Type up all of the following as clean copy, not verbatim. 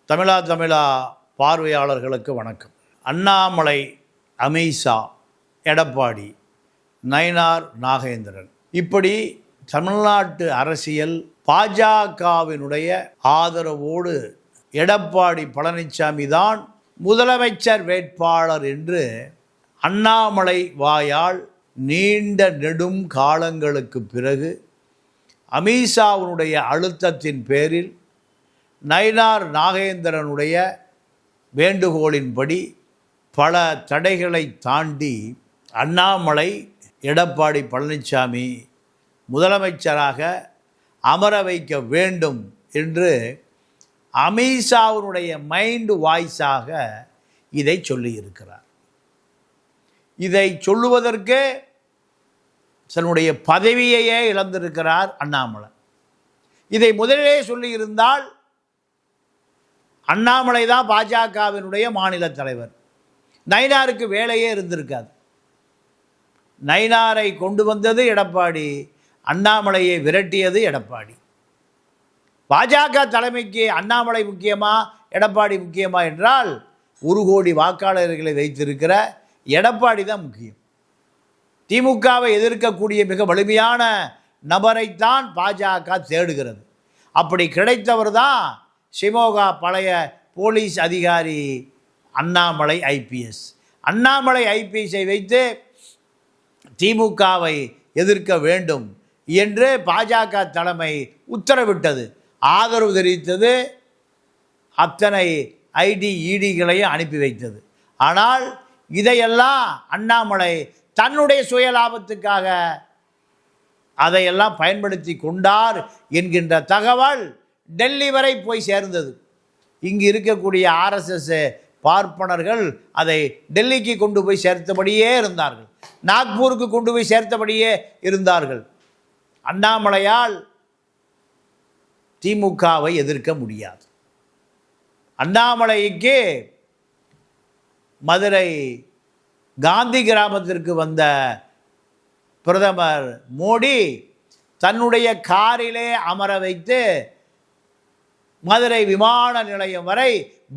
தமிழா பார்வையாளர்களுக்கு வணக்கம். அண்ணாமலை, அமித்ஷா, எடப்பாடி, நயினார் நாகேந்திரன், இப்படி தமிழ்நாட்டு அரசியல் பாஜகவினுடைய ஆதரவோடு எடப்பாடி பழனிசாமி தான் முதலமைச்சர் வேட்பாளர் என்று அண்ணாமலை வாயால் நீண்ட நெடும் காலங்களுக்கு பிறகு அமித்ஷாவினுடைய அழுத்தத்தின் பேரில் நயினார் நாகேந்திரனுடைய வேண்டுகோளின்படி பல தடைகளை தாண்டி அண்ணாமலை எடப்பாடி பழனிசாமி முதலமைச்சராக அமர வைக்க வேண்டும் என்று அமித்ஷாவினுடைய மைண்ட் வாய்ஸாக இதை சொல்லியிருக்கிறார். இதை சொல்லுவதற்கு தன்னுடைய பதவியையே இழந்திருக்கிறார் அண்ணாமலை. இதை முதலிலே சொல்லியிருந்தால் அண்ணாமலை தான் பாஜகவினுடைய மாநில தலைவர், நயினாருக்கு வேலையே இருந்திருக்காது. நயினாரை கொண்டு வந்தது எடப்பாடி, அண்ணாமலையை விரட்டியது எடப்பாடி. பாஜக தலைமைக்கு அண்ணாமலை முக்கியமா எடப்பாடி முக்கியமா என்றால் 1 கோடி வாக்காளர்களை வைத்திருக்கிற எடப்பாடி தான் முக்கியம். திமுகவை எதிர்க்கக்கூடிய மிக வலிமையான நபரைத்தான் பாஜக தேடுகிறது. அப்படி கிடைத்தவர் தான் ஷிமோகா பழைய போலீஸ் அதிகாரி அண்ணாமலை ஐபிஎஸ். அண்ணாமலை ஐபிஎஸ்ஸை வைத்து திமுகவை எதிர்க்க வேண்டும் என்று பாஜக தலைமை உத்தரவிட்டது, ஆதரவு தெரிவித்தது, அத்தனை இடிகளையும் அனுப்பி வைத்தது. ஆனால் இதையெல்லாம் அண்ணாமலை தன்னுடைய சுயலாபத்துக்காக அதையெல்லாம் பயன்படுத்தி கொண்டார் என்கின்ற தகவல் டெல்லி வரை போய் சேர்ந்தது. இங்கு இருக்கக்கூடிய ஆர்எஸ்எஸ் பார்ப்பனர்கள் அதை டெல்லிக்கு கொண்டு போய் சேர்த்தபடியே இருந்தார்கள், நாக்பூருக்கு கொண்டு போய் சேர்த்தபடியே இருந்தார்கள். அண்ணாமலையால் திமுகவை எதிர்க்க முடியாது. அண்ணாமலைக்கு மதுரை காந்தி கிராமத்திற்கு வந்த பிரதமர் மோடி தன்னுடைய காரிலே அமர வைத்து மதுரை விமான நிலையம் வரை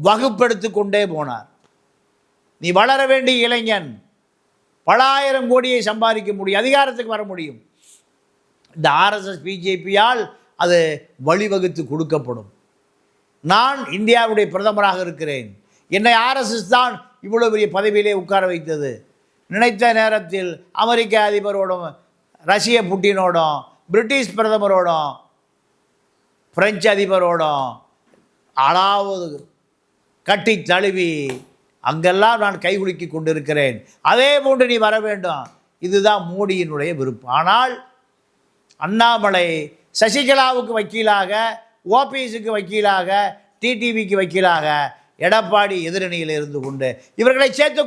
வகுப்பெடுத்து கொண்டே போனார். நீ வளர வேண்டிய இளைஞன், பல ஆயிரம் கோடியை சம்பாதிக்க முடியும், அதிகாரத்துக்கு வர முடியும். இந்த ஆர்எஸ்எஸ் பிஜேபியால் அது வழிவகுத்து கொடுக்கப்படும். நான் இந்தியாவுடைய பிரதமராக இருக்கிறேன், என்னை ஆர்எஸ்எஸ் தான் இவ்வளோ பெரிய பதவியிலே உட்கார வைத்தது. நினைத்த நேரத்தில் அமெரிக்க அதிபரோடும், ரஷ்ய புட்டினோடும், பிரிட்டிஷ் பிரதமரோடும், பிரெஞ்சு அதிபரோடும் அதாவது கட்டி தழுவி அங்கெல்லாம் நான் கைகுலுக்கி கொண்டிருக்கிறேன். அதே போன்று நீ வர வேண்டும், இதுதான் மோடியினுடைய விருப்பம். ஆனால் அண்ணாமலை சசிகலாவுக்கு வக்கீலாக, ஓபிஎஸ்க்கு வக்கீலாக, டிடிவிக்கு வக்கீலாக எடப்பாடி எதிரணியில் இருந்து கொண்டு இவர்களை சேர்த்து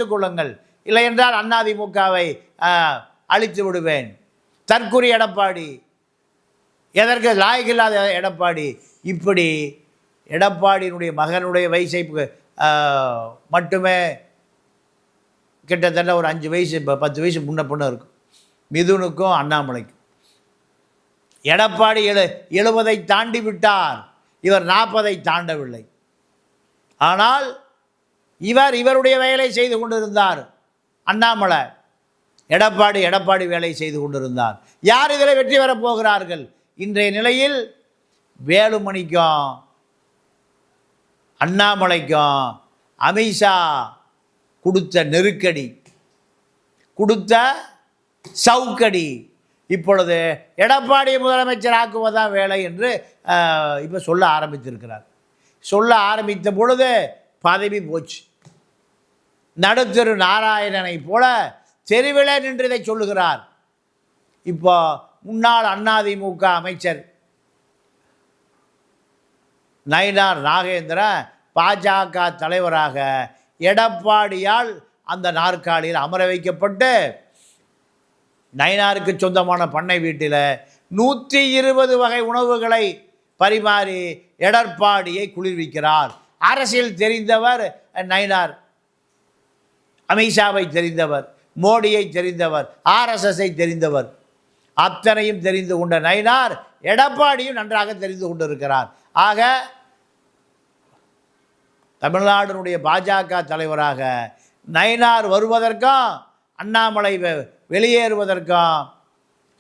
கொள்ளுங்கள், இல்லை என்றால் அதிமுகவை அழித்து விடுவேன், தற்குறி எடப்பாடி, எதற்கு லாயக்கில்லாத எடப்பாடி, இப்படி எடப்பாடியினுடைய மகனுடைய வயசை மட்டுமே கிட்டத்தட்ட ஒரு 5 வயசு 10 வயசு முன்ன பொண்ணு இருக்கும் மிதுனுக்கும் அண்ணாமலைக்கும். எடப்பாடி 70 தாண்டி விட்டார், இவர் 40 தாண்டவில்லை. ஆனால் இவருடைய வேலை செய்து கொண்டிருந்தார் அண்ணாமலை, எடப்பாடி வேலை செய்து கொண்டிருந்தார். யார் இதில் வெற்றி பெறப் போகிறார்கள்? இன்றைய நிலையில் வேலுமணிக்கும் அண்ணாமலைக்கும் அமித்ஷா கொடுத்த நெருக்கடி, கொடுத்த சவுக்கடி, இப்பொழுது எடப்பாடி முதலமைச்சர் ஆக்குவதான் வேலை என்று இப்போ சொல்ல ஆரம்பித்திருக்கிறார். சொல்ல ஆரம்பித்த பொழுது பதவி போச்சு. நடுத்தரு நாராயணனை போல தெருவிலே நின்று இதை சொல்லுகிறார். இப்போ முன்னாள் அதிமுக அமைச்சர் நயினார் நாகேந்திரன் பாஜக தலைவராக எடப்பாடியால் அந்த நாற்காலியில் அமர வைக்கப்பட்டு நயினாருக்கு சொந்தமான பண்ணை வீட்டில் 120 வகை உணவுகளை பரிமாறி எடப்பாடியை குளிர்விக்கிறார். அரசியல் தெரிந்தவர் நயினார், அமித்ஷாவை தெரிந்தவர், மோடியை தெரிந்தவர், ஆர்எஸ்எஸ்ஸை தெரிந்தவர், அத்தனையும் தெரிந்து கொண்ட நயினார் எடப்பாடியும் நன்றாக தெரிந்து கொண்டிருக்கிறார். ஆக தமிழ்நாட்டினுடைய பாஜக தலைவராக நயினார் வருவதற்கும் அண்ணாமலை வெளியேறுவதற்கும்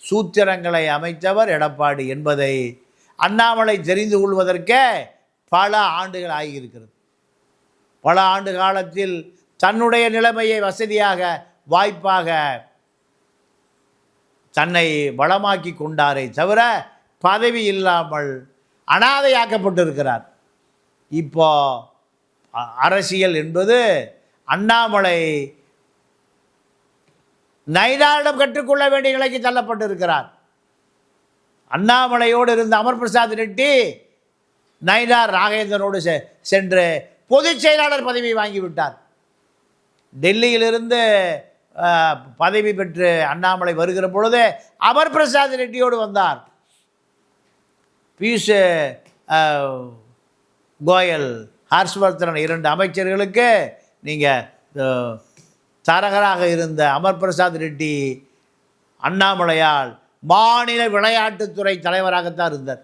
சூத்திரங்களை அமைத்தவர் எடப்பாடி என்பதை அண்ணாமலை தெரிந்து கொள்வதற்கே பல ஆண்டுகள் ஆகியிருக்கிறது. பல ஆண்டு காலத்தில் தன்னுடைய நிலைமையை வசதியாக வாய்ப்பாக தன்னை வளமாக்கி கொண்டாரே தவிர பதவி இல்லாமல் அனாதையாக்கப்பட்டிருக்கிறார். இப்போ அரசியல் என்பது அண்ணாமலை நயினாரிடம் கற்றுக்கொள்ள வேண்டிய நிலைக்கு தள்ளப்பட்டிருக்கிறார். அண்ணாமலையோடு இருந்த அமர் பிரசாத் ரெட்டி நயினார் நாகேந்திரனோடு சென்று பொதுச் செயலாளர் பதவி வாங்கிவிட்டார். டெல்லியிலிருந்து பதவி பெற்று அண்ணாமலை வருகிற பொழுது அமர் பிரசாத் ரெட்டியோடு வந்தார். பியூஷ் கோயல், ஹர்ஷ்வர்தன் 2 அமைச்சர்களுக்கு நீங்கள் தரகராக இருந்த அமர் பிரசாத் ரெட்டி அண்ணாமலையால் மாநில விளையாட்டுத்துறை தலைவராகத்தான் இருந்தார்.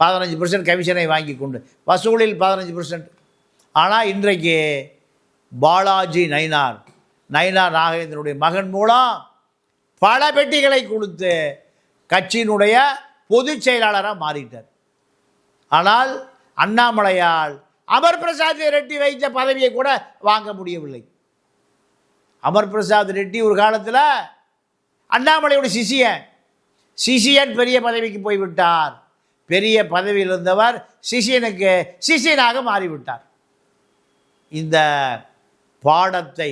15% கமிஷனை வாங்கி கொண்டு வசூலில் 15%. ஆனால் இன்றைக்கு பாலாஜி நயினார் நாகேந்திரனுடைய மகன் மூலம் பல பெட்டிகளை கொடுத்து கட்சியினுடைய பொதுச் செயலாளராக மாறிட்டார். ஆனால் அண்ணாமலையால் அமர் பிரசாத் ரெட்டி வைத்த பதவியை கூட வாங்க முடியவில்லை. அமர் பிரசாத் ரெட்டி ஒரு காலத்தில் அண்ணாமலையோட சிஷியன் பெரிய பதவிக்கு போய்விட்டார். பெரிய பதவியில் இருந்தவர் சிஷியனாக மாறிவிட்டார். இந்த பாடத்தை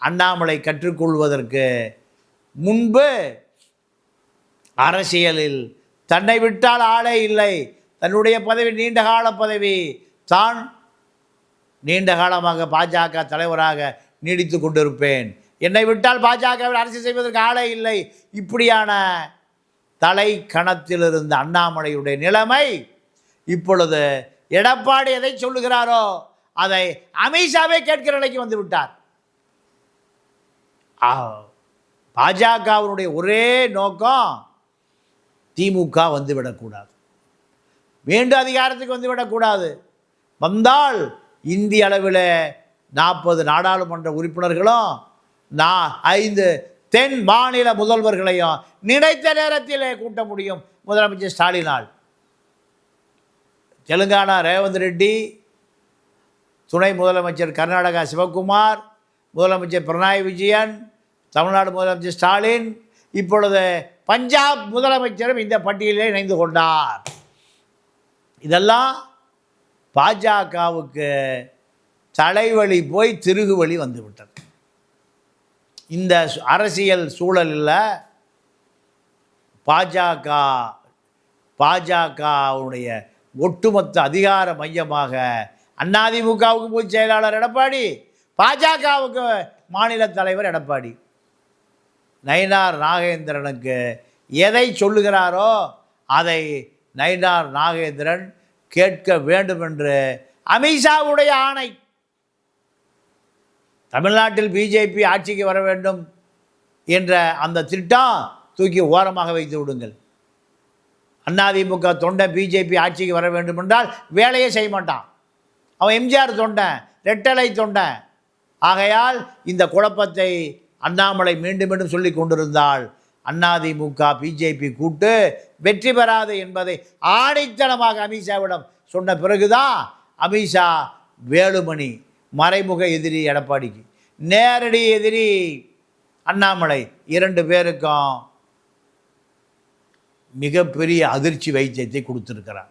அண்ணாமலை கற்றுக்கொள்வதற்கு முன்பு அரசியலில் தன்னை விட்டால் ஆளே இல்லை, தன்னுடைய பதவி நீண்டகால பதவி, தான் நீண்ட காலமாக பாஜக தலைவராக நீடித்து கொண்டிருப்பேன், என்னை விட்டால் பாஜகவில் அரசியல் செய்வதற்கு ஆளே இல்லை, இப்படியான தலை கணத்தில் இருந்த அண்ணாமலையுடைய நிலைமை இப்பொழுது எடப்பாடி எதை சொல்லுகிறாரோ அதை அமித்ஷாவே கேட்கிற நிலைக்கு வந்து விட்டார். பாஜகவினுடைய ஒரே நோக்கம் திமுக வந்துவிடக்கூடாது, மீண்டும் அதிகாரத்துக்கு வந்துவிடக்கூடாது. வந்தால் இந்திய அளவில் 40 நாடாளுமன்ற உறுப்பினர்களும் 5 தென் மாநில முதல்வர்களையும் நினைத்த நேரத்தில் கூட்ட முடியும் முதலமைச்சர் ஸ்டாலினால். தெலுங்கானா ரேவந்த் ரெட்டி, துணை முதலமைச்சர் கர்நாடகா சிவகுமார், முதலமைச்சர் பினராயி விஜயன், தமிழ்நாடு முதலமைச்சர் ஸ்டாலின், இப்பொழுது பஞ்சாப் முதலமைச்சரும் இந்த பட்டியலில் இணைந்து கொண்டார். இதெல்லாம் பாஜகவுக்கு தலைவலி போய் திருகுவலி வந்துவிட்டது. இந்த அரசியல் சூழலில் பாஜகவுடைய ஒட்டுமொத்த அதிகார மையமாக அதிமுகவுக்கு பொதுச் செயலாளர் எடப்பாடி, பாஜகவுக்கு மாநில தலைவர் எடப்பாடி. நயினார் நாகேந்திரனுக்கு எதை சொல்லுகிறாரோ அதை நயினார் நாகேந்திரன் கேட்க வேண்டும் என்று அமித்ஷாவுடைய ஆணை. தமிழ்நாட்டில் பிஜேபி ஆட்சிக்கு வர வேண்டும் என்ற அந்த திட்டம் தூக்கி ஓரமாக வைத்து விடுங்கள். அதிமுக தொண்டன் பிஜேபி ஆட்சிக்கு வர வேண்டும் என்றால் வேலையே செய்ய மாட்டான். அவன் எம்ஜிஆர் தொண்டன், ரெட்டலை தொண்டன். ஆகையால் இந்த குழப்பத்தை அண்ணாமலை மீண்டும் மீண்டும் சொல்லி கொண்டிருந்தால் அதிமுக பிஜேபி கூட்டு வெற்றி பெறாது என்பதை ஆணித்தனமாக அமித்ஷாவிடம் சொன்ன பிறகுதான் அமித்ஷா வேலுமணி மறைமுக எதிரி எடப்பாடிக்கு, நேரடி எதிரி அண்ணாமலை, 2 பேருக்கும் மிகப்பெரிய அதிர்ச்சி வைத்தியத்தை கொடுத்திருக்கிறார்.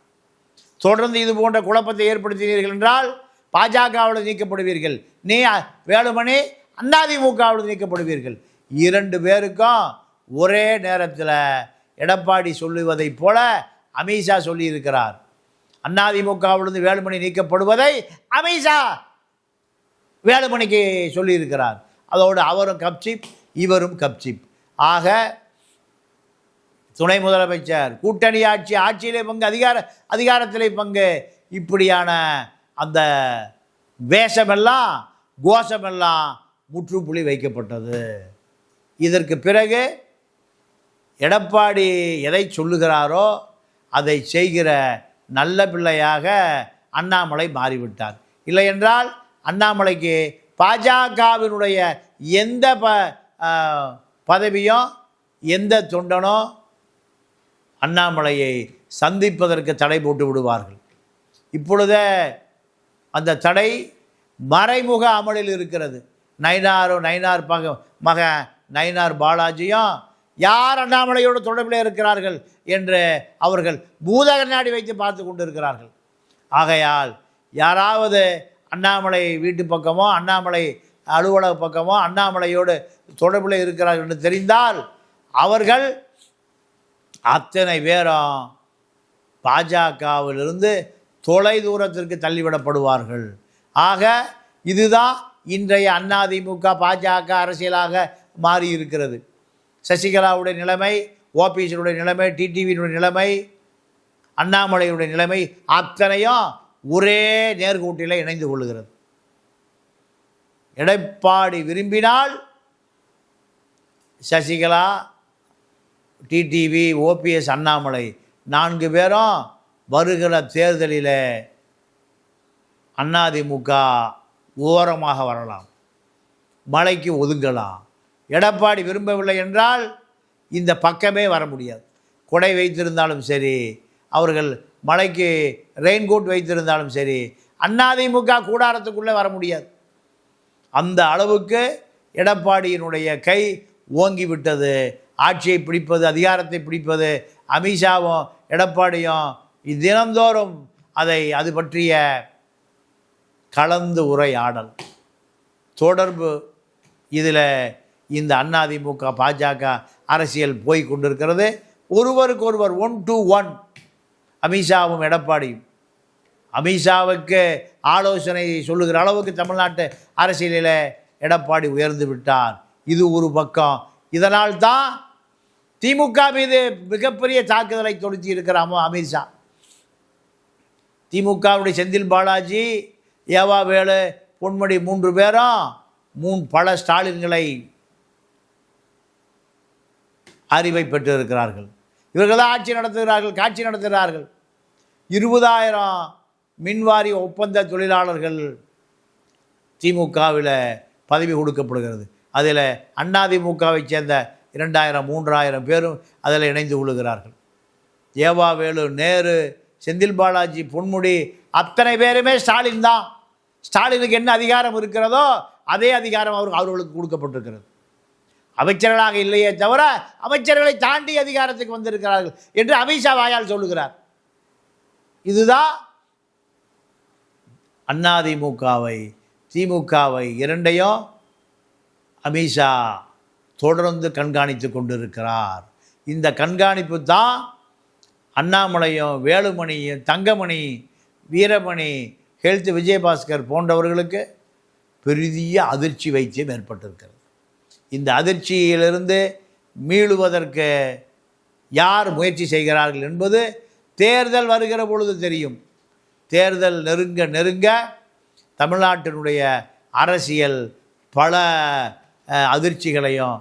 தொடர்ந்து இது போன்ற குழப்பத்தை ஏற்படுத்தினீர்கள் என்றால் பாஜகவில் நீக்கப்படுவீர்கள், நீ வேலுமணி அதிமுகவில் நீக்கப்படுவீர்கள். 2 பேருக்கும் ஒரே நேரத்தில் எடப்பாடி சொல்லுவதைப் போல அமித்ஷா சொல்லியிருக்கிறார். அதிமுகவிலிருந்து வேலுமணி நீக்கப்படுவதை அமித்ஷா வேலுமணிக்கு சொல்லியிருக்கிறார். அதோடு அவரும் கப்சிப், இவரும் கப்சிப். ஆக துணை முதலமைச்சர், கூட்டணி ஆட்சியிலே பங்கு, அதிகாரத்திலே பங்கு, இப்படியான அந்த வேஷமெல்லாம் கோஷமெல்லாம் முற்றுப்புள்ளி வைக்கப்பட்டது. இதற்கு பிறகு எடப்பாடி எதை சொல்லுகிறாரோ அதை செய்கிற நல்ல பிள்ளையாக அண்ணாமலை மாறிவிட்டார். இல்லை என்றால் அண்ணாமலைக்கு பாஜகவினுடைய எந்த பதவியும் எந்த தொண்டனோ அண்ணாமலையை சந்திப்பதற்கு தடை போட்டு விடுவார்கள். இப்பொழுதே அந்த தடை மறைமுக அமலில் இருக்கிறது. நயினார் மக நயினார் பாலாஜியும் யார் அண்ணாமலையோடு தொடர்பில் இருக்கிறார்கள் என்று அவர்கள் பூத கண்ணாடி வைத்து பார்த்து கொண்டு இருக்கிறார்கள். ஆகையால் யாராவது அண்ணாமலை வீட்டு பக்கமோ அண்ணாமலை அலுவலக பக்கமோ அண்ணாமலையோடு தொடர்பில் இருக்கிறார்கள் என்று தெரிந்தால் அவர்கள் அத்தனை பேரும் பாஜகவிலிருந்து தொலை தூரத்திற்கு தள்ளிவிடப்படுவார்கள். ஆக இதுதான் இன்றைய அதிமுக பாஜக அரசியலாக மாறி இருக்கிறது. சசிகலாவுடைய நிலைமை, ஓபிஎஸ்னுடைய நிலைமை, டிடிவியினுடைய நிலைமை, அண்ணாமலையுடைய நிலைமை அத்தனையும் ஒரே நேர்கோட்டில் இணைந்து கொள்ளுகிறது. எடப்பாடி விரும்பினால் சசிகலா, டிடிவி, ஓபிஎஸ், அண்ணாமலை 4 பேரும் வருகிற தேர்தலில் அதிமுக ஓரமாக வரலாம், மலைக்கு ஒதுங்கலாம். எடப்பாடி விரும்பவில்லை என்றால் இந்த பக்கமே வர முடியாது. கொடை வைத்திருந்தாலும் சரி, அவர்கள் மலைக்கு ரெயின்கோட் வைத்திருந்தாலும் சரி, அதிமுக கூடாரத்துக்குள்ளே வர முடியாது. அந்த அளவுக்கு எடப்பாடியினுடைய கை ஓங்கிவிட்டது. ஆட்சியை பிடிப்பது, அதிகாரத்தை பிடிப்பது, அமித்ஷாவும் எடப்பாடியும் தினந்தோறும் அது பற்றிய கலந்து உரையாடல் தொடர்பு, இதில் இந்த அதிமுக பாஜக அரசியல் போய் கொண்டிருக்கிறது. ஒருவருக்கொருவர் 1 to 1 அமித்ஷாவும் எடப்பாடியும். அமித்ஷாவுக்கு ஆலோசனை சொல்லுகிற அளவுக்கு தமிழ்நாட்டு அரசியலில் எடப்பாடி உயர்ந்து விட்டார். இது ஒரு பக்கம். இதனால் தான் திமுக மீது மிகப்பெரிய தாக்குதலை தொடுத்தி இருக்கிறாமோ அமித்ஷா. திமுகவுடைய செந்தில் பாலாஜி, ஏவா வேலு, பொன்முடி 3 பேரும் பல ஸ்டாலின்களை அறிவை பெற்றிருக்கிறார்கள். இவர்கள் தான் ஆட்சி நடத்துகிறார்கள், காட்சி நடத்துகிறார்கள். 20,000 மின்வாரி ஒப்பந்த தொழிலாளர்கள் திமுகவில் பதவி கொடுக்கப்படுகிறது. அதில் அதிமுகவை சேர்ந்த 2,000 3,000 பேரும் அதில் இணைந்து கொள்ளுகிறார்கள். ஏவா வேலு, நேரு, செந்தில் பாலாஜி, பொன்முடி அத்தனை பேருமே ஸ்டாலின் தான். ஸ்டாலினுக்கு என்ன அதிகாரம் இருக்கிறதோ அதே அதிகாரம் அவர்களுக்கு கொடுக்கப்பட்டிருக்கிறது. அமைச்சர்களாக இல்லையே தவிர அமைச்சர்களை தாண்டி அதிகாரத்துக்கு வந்திருக்கிறார்கள் என்று அமித்ஷா வாயால் சொல்லுகிறார். இதுதான் அதிமுகவை, திமுகவை இரண்டையும் அமித்ஷா தொடர்ந்து கண்காணித்து கொண்டிருக்கிறார். இந்த கண்காணிப்பு தான் அண்ணாமலையும், வேலுமணியும், தங்கமணி, வீரமணி, ஹெல்த் விஜயபாஸ்கர் போன்றவர்களுக்கு பெரிய அதிர்ச்சி வைத்தியம் ஏற்பட்டிருக்கிறது. இந்த அதிர்ச்சியிலிருந்து மீளுவதற்கு யார் முயற்சி செய்கிறார்கள் என்பது தேர்தல் வருகிற பொழுது தெரியும். தேர்தல் நெருங்க நெருங்க தமிழ்நாட்டினுடைய அரசியல் பல அதிர்ச்சிகளையும்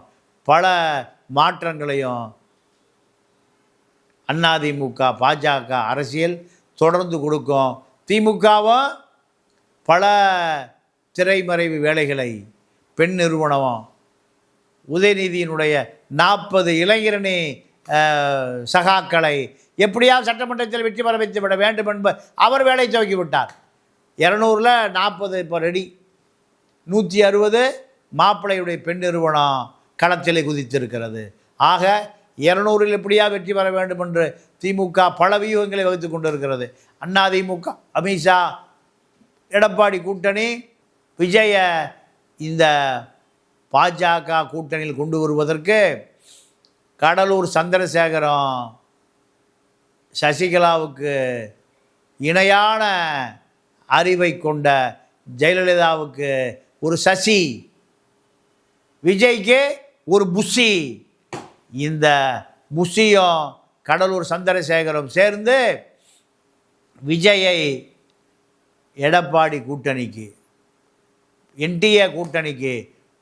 பல மாற்றங்களையும் அதிமுக பாஜக அரசியல் தொடர்ந்து கொடுக்கும். திமுகவும் பல திரைமறைவு வேலைகளை, பெண் நிறுவனம், உதயநிதியினுடைய 40 இளைஞரணி சகாக்களை எப்படியாவது சட்டமன்றத்தில் வெற்றி பெற வைத்து விட வேண்டும் என்பது அவர் வேலை துவக்கி விட்டார். 200ல் 40 இப்போ ரெடி. 160 மாப்பிள்ளையுடைய பெண் நிறுவனம் களத்திலே குதித்திருக்கிறது. ஆக 200ல் எப்படியா வெற்றி பெற வேண்டும் என்று திமுக பல வியூகங்களை வகுத்து கொண்டிருக்கிறது. அதிமுக, அமித்ஷா, எடப்பாடி கூட்டணி விஜய இந்த பாஜக கூட்டணியில் கொண்டு வருவதற்கு கடலூர் சந்திரசேகரம் சசிகலாவுக்கு இணையான அறிவை கொண்ட ஜெயலலிதாவுக்கு ஒரு சசி, விஜய்க்கு ஒரு புஷி, இந்த புஷியும் கடலூர் சந்திரசேகரம் சேர்ந்து விஜயை எடப்பாடி கூட்டணிக்கு, என்டிஏ கூட்டணிக்கு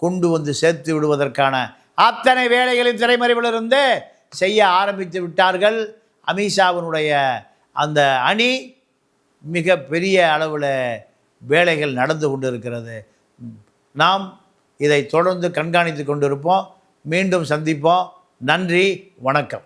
கொண்டு வந்து சேர்த்து விடுவதற்கான அத்தனை வேலைகளின் திரைமறைவிலிருந்து செய்ய ஆரம்பித்து விட்டார்கள். அமித்ஷாவினுடைய அந்த அணி மிக பெரிய அளவில் வேலைகள் நடந்து கொண்டு இருக்கிறது. நாம் இதை தொடர்ந்து கண்காணித்து கொண்டிருப்போம். மீண்டும் சந்திப்போம். நன்றி, வணக்கம்.